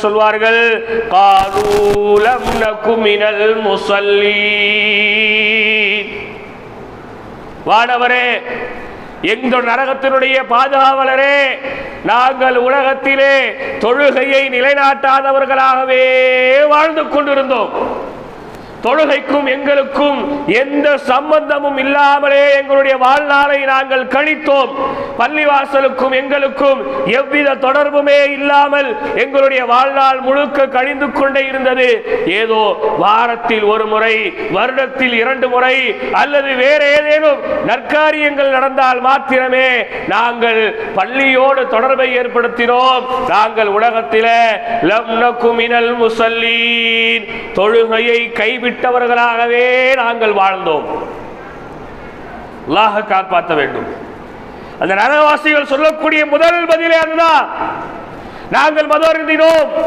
சொல்வார்கள், காலூலம் நகுமினல் முஸல்லீன். வானவரே, எங்கள் நரகத்தினுடைய பாதுகாவலரே, நாங்கள் உலகத்திலே தொழுகையை நிலைநாட்டாதவர்களாகவே வாழ்ந்து கொண்டிருந்தோம். தொழுகைக்கும் எங்களுக்கும் எந்த சம்பந்தமும் இல்லாமலே எங்களுடைய வாழ்நாளை நாங்கள் கழித்தோம். பள்ளிவாசலுக்கும் எங்களுக்கும் எவ்வித தொடர்புமே இல்லாமல் எங்களுடைய வாழ்நாள் முழுக்க கழிந்து கொண்டே இருந்தது. ஏதோ வாரத்தில் ஒரு முறை, வருடத்தில் 2 முறை அல்லது வேற ஏதேனும் நற்காரியங்கள் நடந்தால் மாத்திரமே நாங்கள் பள்ளியோடு தொடர்பை ஏற்படுத்தினோம். நாங்கள் உலகத்திலே லம் நகு மினல் முஸல்லீன், தொழுகையை கைவிட்டவர்களாகவே நாங்கள் வாழ்ந்தோம். அல்லாஹ் காப்பாற்ற வேண்டும். அந்த நரகவாசிகள் சொல்லக்கூடிய முதல் பதிலே அதுதான். நாங்கள் மது அருந்தினோம்,